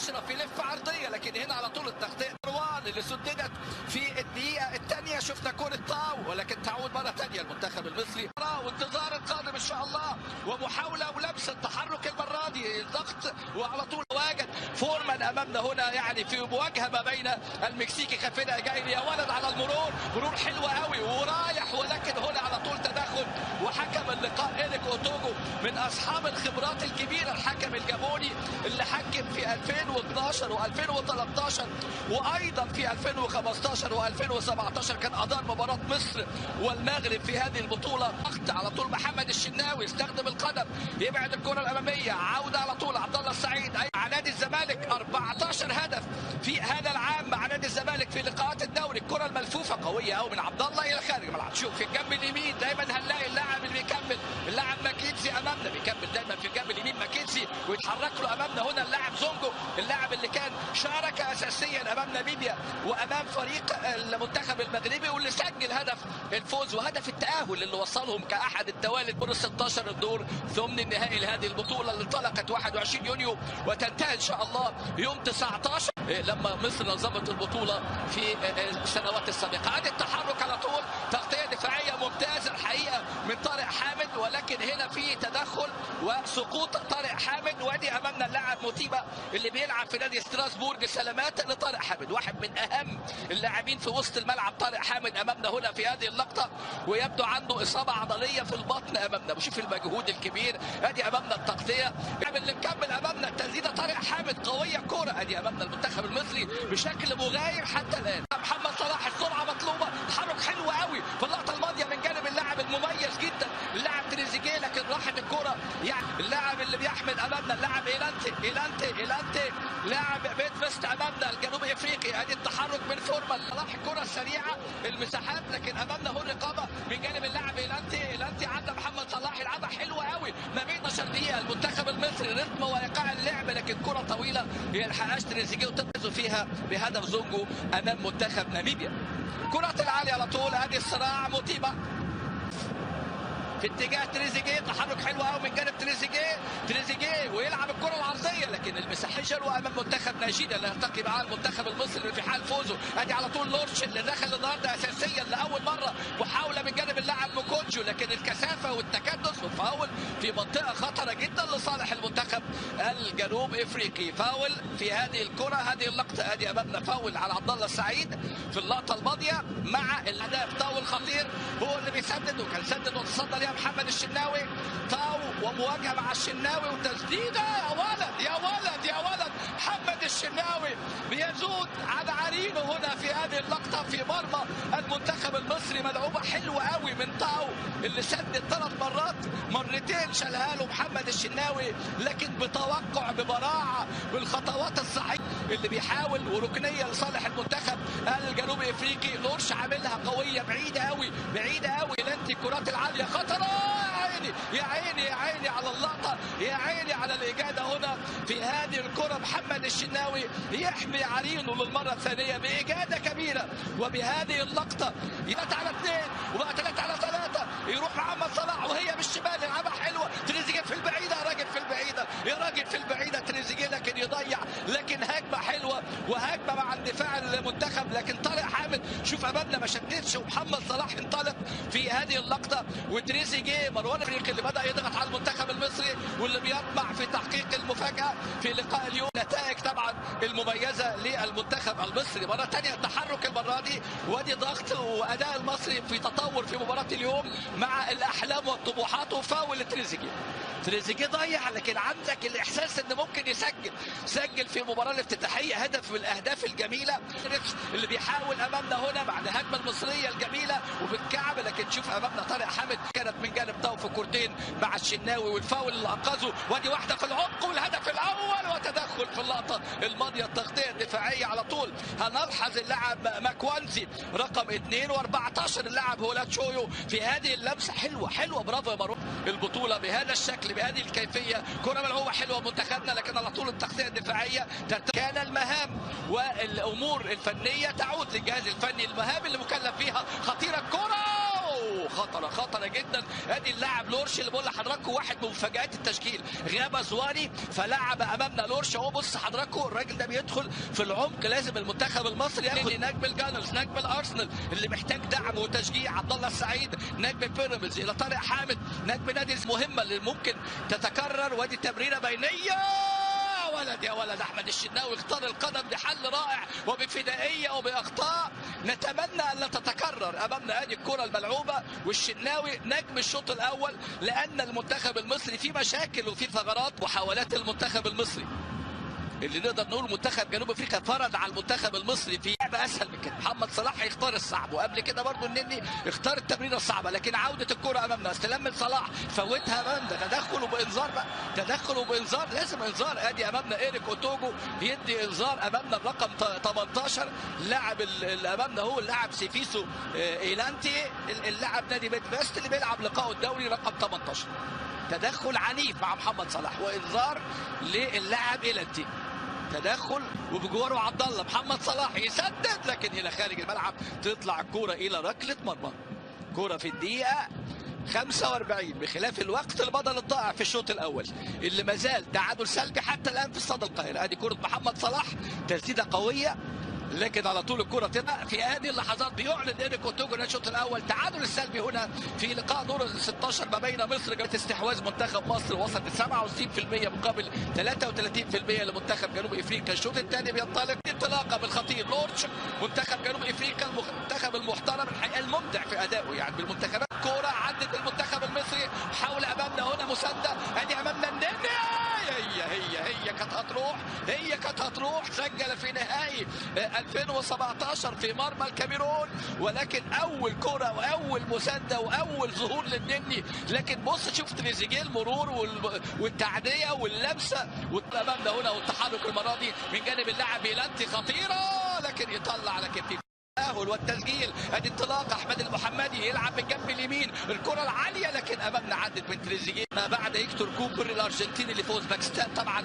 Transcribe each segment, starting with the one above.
اشرف يلف عرضيه، لكن هنا على طول التغطيه مروان اللي سددت في الدقيقه الثانيه. شفنا كره طاو ولكن تعود مره ثانيه المنتخب المصري، وانتظار القادم ان شاء الله ومحاوله ولمسه تحرك المره دي الضغط، وعلى طول واجد فورمان امامنا هنا يعني في مواجهه ما بين المكسيكي خافينا جاي يا ولد على المرور، مرور حلو قوي ورايح، ولكن هنا على طول تدخل وحكم اللقاء إيريك أوتوجو من اصحاب الخبرات الكبيره، الحكم الجابوني اللي حكم في 2012 و2013 وايضا في 2015 و2017 كان ادار مباراه مصر والمغرب في هذه البطوله. ضغط على طول محمد الشناوي يستخدم القدم يبعد الكره الاماميه، عوده على طول عبد الله السعيد مع نادي الزمالك 14 هدف في هذا العام مع نادي الزمالك في لقاءات الدوري. الكره الملفوفه قويه قوي من عبد الله الى خارج الملعب. شوف في الجنب اليمين دايما هنلاقي اللاعب اللي بيكمل، اللاعب ماكينسي امامنا بيكمل دايما في الجنب اليمين ماكينسي، ويتحرك له امامنا هنا اللاعب زونجو، اللاعب اللي كان شارك اساسيا امام ناميبيا وامام فريق المنتخب المغربي واللي سجل هدف الفوز وهدف التاهل اللي وصلهم كاحد التوالد دور 16 الدور ثمن النهائي لهذه البطوله اللي انطلقت 21 يونيو وتنتهي ان شاء الله يوم 19 لما مصر نظمت البطوله في السنوات السابقه. هذا التحرك على طول تغطيه دفاعيه ممتازه الحقيقه من طارق حامد، ولكن هنا في تدخل وسقوط طارق حامد. وادي امامنا اللاعب موتيبا اللي بيلعب في نادي ستراسبورج. سلامات لطارق حامد، واحد من اهم اللاعبين في وسط الملعب. طارق حامد امامنا هنا في هذه اللقطه ويبدو عنده اصابه عضليه في البطن امامنا، وشوف المجهود الكبير. ادي امامنا التغطيه اللي مكمل امامنا التسديده طارق حامد قويه كوره. ادي امامنا المنتخب المصري بشكل مغاير حتى الان. محمد صلاح السرعه مطلوبه، تحرك حلو قوي في اللقطه الماضيه من جانب اللاعب المميز جدا اللاعب تريزيجيه، لكن راحت الكره يعني اللاعب اللي بيحمل امامنا اللاعب إيلانتي لاعب بيت فيست امامنا الجنوب افريقي. ادي التحرك من فورمان، صلاح الكره السريعه المساحات، لكن امامنا هو الرقابه من جانب اللاعب إيلانتي عدى محمد صلاح يلعبها حلوه قوي ما بين 12 دقيقه. المنتخب المصري رتم وايقاع اللعب، لكن كره طويله ما يلحقهاش تريزيجيه وتنقذوا فيها بهدف زونجو امام منتخب ناميبيا. كرة العالية على طول. ادي الصراع موتيبا في اتجاه تريزيجيه، تحرك حلو قوي من جانب تريزيجيه ويلعب الكره العرضيه، لكن المساحه حلوه امام منتخب نيجيريا اللي هيلتقي معاه المنتخب المصري في حال فوزه. ادي على طول لورش اللي دخل النهارده اساسيا لاول مره، محاوله من جانب اللاعب موكونجو، لكن الكثافه والتكدس والفاول في منطقه خطره جدا لصالح المنتخب الجنوب افريقي. فاول في هذه الكره، هذه اللقطه. ادي امامنا فاول على عبد الله السعيد في اللقطه الماضيه مع الاهداف. طاو الخطير هو اللي بيسدد، وكان سدد وتصدى ليها محمد الشناوي. طاو ومواجهه مع الشناوي وتسديده يا ولد محمد الشناوي بيزود على عرينه هنا في هذه اللقطه في مرمى المنتخب المصري. ملعوبه حلوه قوي من طاو اللي سدد 3 مرات، مرتين شالها له محمد الشناوي، لكن بتوقع ببراعه بالخطوات الصحيحه اللي بيحاول، وركنيه لصالح المنتخب الجنوبي افريقي. لورش عاملها قويه بعيده قوي لانتي الكرات العاليه خطره. يا عيني على اللقطه، يا عيني على الاجاده هنا في هذه الكره. محمد الشناوي يحمي عرينه للمره الثانيه باجاده كبيره، وبهذه اللقطه 3 على 2 وبقى 3 على 3. يروح محمد صلاح وهي بالشمال يلعبها حلوه، تريزيجيه في البعيده يا راجل في البعيده تريزيجيه، لكن يضيع. لكن هجمه حلوه وهجمه مع اندفاع المنتخب، لكن طارق حامد شوف امامنا ما شدتش، ومحمد صلاح انطلق في هذه اللقطه. وتريزيجيه مروان افريقي اللي بدا يضغط على المنتخب المصري واللي بيطمع في تحقيق المفاجاه في لقاء اليوم. نتائج طبعا المميزه للمنتخب المصري مره ثانيه، التحرك المره دي وادي ضغط واداء المصري في تطور في مباراه اليوم مع الاحلام والطموحات. وفاول تريزيجيه ضيع، لكن عندك الاحساس ان ممكن سجل في المباراه الافتتاحيه هدف من الاهداف الجميله اللي بيحاول امامنا هنا بعد الهجمه المصريه الجميله وبالكعب. لكن شوف امامنا طارق حامد كانت من جانب طاو في كورتين مع الشناوي والفاول اللي انقذه، وادي واحده في العمق والهدف الاول وتدخل في اللقطه الماضيه. التغطيه الدفاعيه على طول هنلحظ اللاعب ماكوانزي رقم 2 و14 اللاعب هولات شويو في هذه اللمسه. حلوه برافو يا مروان. البطوله بهذا الشكل بهذه الكيفيه، كره ملعوبه حلوه منتخبنا، لكن على طول التغطيه الدفاعيه. كان المهام والامور الفنيه تعود للجهاز الفني، المهام اللي مكلف فيها خطيره. الكره خطره جدا. ادي اللاعب لورش اللي بقول لحضراتكم واحد من مفاجآت التشكيل، غاب زواني فلعب امامنا لورش اهو. بص حضراتكم الراجل ده بيدخل في العمق. لازم المنتخب المصري ياخد نجم الجانرز، نجم الارسنال اللي محتاج دعم وتشجيع، عبد الله السعيد نجم بيراميدز، الى طارق حامد نجم نادي المهمه اللي ممكن تتكرر. وادي تمريره بينيه يا ولد احمد الشناوي اختار القدم بحل رائع وبفدائيه وباخطاء نتمنى ان لا تتكرر امامنا. ادي الكره الملعوبه والشناوي نجم الشوط الاول، لان المنتخب المصري فيه مشاكل وفيه ثغرات. محاولات المنتخب المصري اللي نقدر نقول منتخب جنوب افريقيا فرض على المنتخب المصري في لعبه اسهل من كده. محمد صلاح هيختار الصعب، وقبل كده برضو النني اختار التمريره الصعبه، لكن عوده الكره امامنا استلام من صلاح فوتها امامنا. تدخل وبانذار بقى، تدخل وبانذار، لازم انذار. ادي امامنا ايريك اوتوجو يدي انذار امامنا الرقم 18 لاعب اللي امامنا هو اللاعب سيفيسو ايلانتي اللاعب نادي بيت اللي بيلعب لقائه الدوري رقم 18. تدخل عنيف مع محمد صلاح وانذار للاعب ايلانتي. تدخل وبجواره عبد الله. محمد صلاح يسدد لكن الى خارج الملعب، تطلع الكوره الى ركله مرمى. كوره في الدقيقه 45 بخلاف الوقت البدل الضائع في الشوط الاول اللي ما زال تعادل سلبي حتى الان في استاد القاهره. ادي كره محمد صلاح، تسديده قويه لكن على طول الكره تبقى. في هذه اللحظات بيعلن ايريك اوتوجو الشوط الاول تعادل السلبي هنا في لقاء دور ال 16 ما بين مصر. جت استحواذ منتخب مصر وصل ل 67% مقابل 33% لمنتخب جنوب افريقيا. الشوط الثاني بينطلق انطلاقه بالخطير لورش منتخب جنوب افريقيا، المنتخب المحترم الحقيقه الممتع في ادائه يعني بالمنتخبات. كوره عدت المنتخب المصري، حاول امامنا هنا مسانده. ادي امامنا النني، هي كانت هتروح سجل في نهائي 2017 في مرمى الكاميرون، ولكن اول كره واول مسانده واول ظهور للنني. لكن بص شوف تريزيجيه المرور والتعديه واللمسه امامنا هنا والتحرك المره دي من جانب اللاعب ايلانتي خطيره لكن يطلع. لكن في التأهل والتسجيل. ادي انطلاق احمد المحمدي يلعب بالجنب اليمين، الكره العاليه لكن امامنا عدت من تريزيجيه ما بعد هيكتور كوبر الارجنتيني اللي فوز باكستان طبعا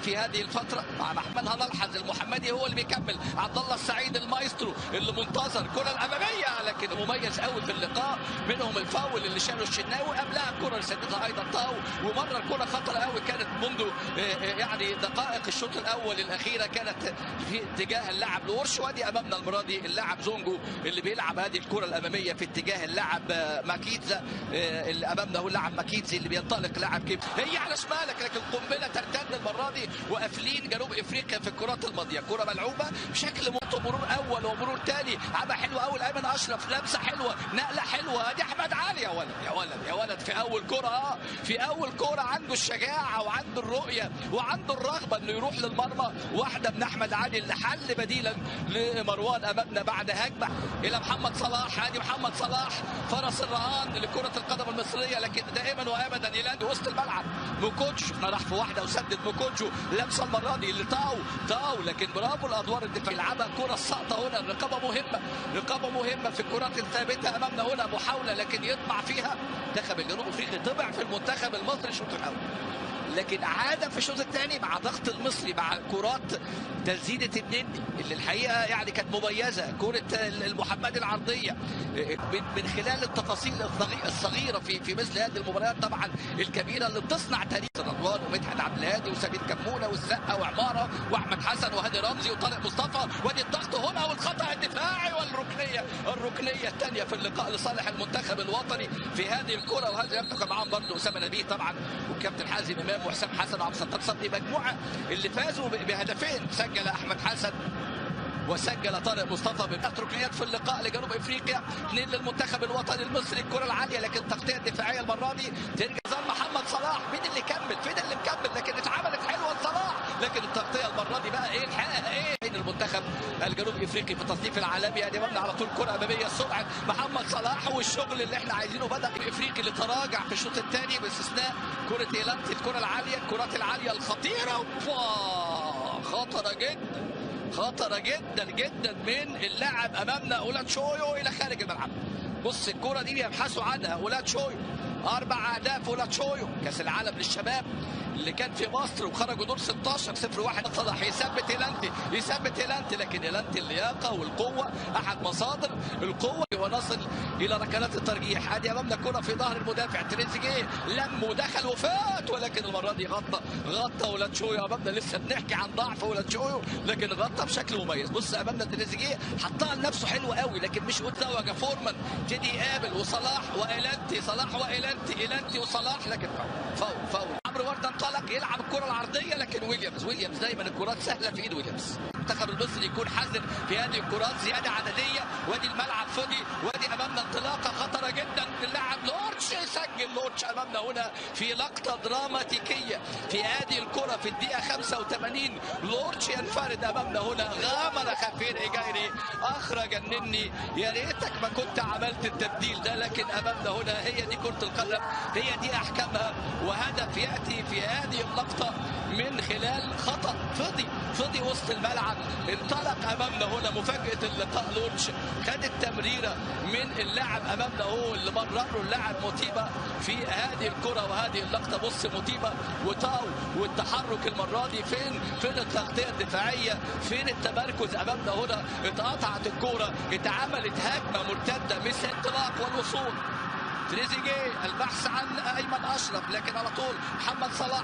في هذه الفتره مع محمد. هنلحظ المحمدي هو اللي بيكمل، عبد الله السعيد المايسترو اللي منتظر الكره الاماميه لكن مميز قوي في اللقاء. منهم الفاول اللي شاله الشناوي، قبلها الكره اللي سددها ايضا طاو، ومره الكره خطره قوي كانت منذ يعني دقائق الشوط الاول الاخيره كانت في اتجاه اللاعب لورش. وادي امامنا المره دي اللاعب زونجو اللي بيلعب هذه الكره الاماميه في اتجاه اللاعب ماكيتزا اللي امامنا هو اللاعب ماكيتزي اللي بينطلق لاعب كيف. هي على شمالك لكن قنبله ترتد المره دي، وقافلين جنوب افريقيا في الكرات الماضيه. كره ملعوبه بشكل مرور اول ومرور ثاني، عمل حلو قوي ايمن اشرف، لمسه حلوه نقله حلوه. ادي احمد علي يا ولد في اول كره في اول كره عنده الشجاعه وعنده الرؤيه وعنده الرغبه انه يروح للمرمى. واحده من احمد علي اللي حل بديلا لمروان امامنا بعد هجمه الى محمد صلاح. ادي محمد صلاح فرس الرهان لكره القدم المصريه، لكن دائما وابدا يلاقي وسط الملعب موكوتشو راح في واحده وسدد موكوتشو لمسه المره دي اللي طاو لكن برافو الادوار الدفاعيه. يلعبها الكره الساقطه هنا، رقابه مهمه في الكرات الثابته امامنا هنا. محاوله لكن يطمع فيها منتخب الجنوب افريقي، طبع في المنتخب المصري الشوط الاول لكن عاد في الشوط الثاني مع ضغط المصري مع كرات تسديده النني اللي الحقيقه يعني كانت مميزه. كره المحمدي العرضيه من خلال التفاصيل الصغيره في مثل هذه المباريات طبعا الكبيره اللي بتصنع تاريخ. رضوان ومدحت عبد الهادي وسمير كمونه والسقا وعماره واحمد حسن وهاني رمزي وطارق مصطفى. وادي الضغط هنا والخطا الدفاعي والركنيه الثانيه في اللقاء لصالح المنتخب الوطني في هذه الكره. وهذا يلتقي معاهم برضه اسامه نبيه طبعا والكابتن حازم امام وحسام حسن وعبد الستار صبري، مجموعه اللي فازوا بهدفين. سجل احمد حسن وسجل طارق مصطفى بثلاث ركنيات في اللقاء لجنوب افريقيا، 2 للمنتخب الوطني المصري. الكره العاليه لكن التغطيه الدفاعيه المره دي ترجع محمد صلاح. مين اللي كمل؟ فين اللي مكمل؟ لكن اتعملت حلوه لصلاح لكن التغطيه المره دي بقى ايه الحقيقه ايه بين المنتخب الجنوب افريقي في التصنيف العالمي. ادي مبنى على طول كره اماميه سرعه محمد صلاح والشغل اللي احنا عايزينه بدا افريقي اللي تراجع في الشوط الثاني باستثناء كره ايلانتي الكره العاليه الكرات العاليه الخطيره خطره جدا من اللاعب امامنا اولاد شويو الى خارج الملعب. بص الكره دي بيبحثوا عنها اولاد شويو، 4 اهداف اولاد شويو كاس العالم للشباب اللي كان في مصر وخرجوا دور 16 0-1. صلاح يثبت ايلانتي لكن ايلانتي اللياقه والقوه احد مصادر القوه. ونصل الى ركلات الترجيح. ادي امامنا كره في ظهر المدافع تريزيجيه، لم ودخل وفات، ولكن المره دي غطى ولاد شويو. امامنا لسه بنحكي عن ضعف ولاد شويو، لكن غطى بشكل مميز. بص امامنا تريزيجيه حطها لنفسه حلو قوي، لكن مش قدامه فورمان تيدي قابل وصلاح وايلانتي، صلاح وايلانتي، ايلانتي وصلاح، لكن فاول. عمرو ورده انطلق يلعب الكره العرضيه، لكن ويليامز دايما الكرات سهله في ايد ويليامز. المنتخب المصري يكون حذر في هذه الكرات، زياده عدديه، وادي الملعب فاضي، وادي امامنا انطلاقه خطره جدا. اللاعب لورتش يسجل، لورتش امامنا هنا في لقطه دراماتيكيه في هذه الكره في الدقيقه 85. لورتش ينفرد امامنا هنا، غامر خفير إيجايري، اخرج النني. يا ريتك ما كنت عملت التبديل ده، لكن امامنا هنا هي دي كره القدم، هي دي احكامها، وهدف ياتي في هذه اللقطه من خلال خطا فضي وسط الملعب. انطلق امامنا هنا مفاجاه اللقاء، لورتش خد التمريره من اللاعب امامنا هو اللي مرره اللاعب موتيبا في هذه الكره وهذه اللقطه. بص موتيبا وتاو والتحرك المره دي، فين التغطيه الدفاعيه، فين التمركز امامنا هنا. اتقطعت الكره، اتعملت هجمه مرتده، مثل الانطلاق والوصول. تريزيجيه البحث عن ايمن اشرف، لكن على طول محمد صلاح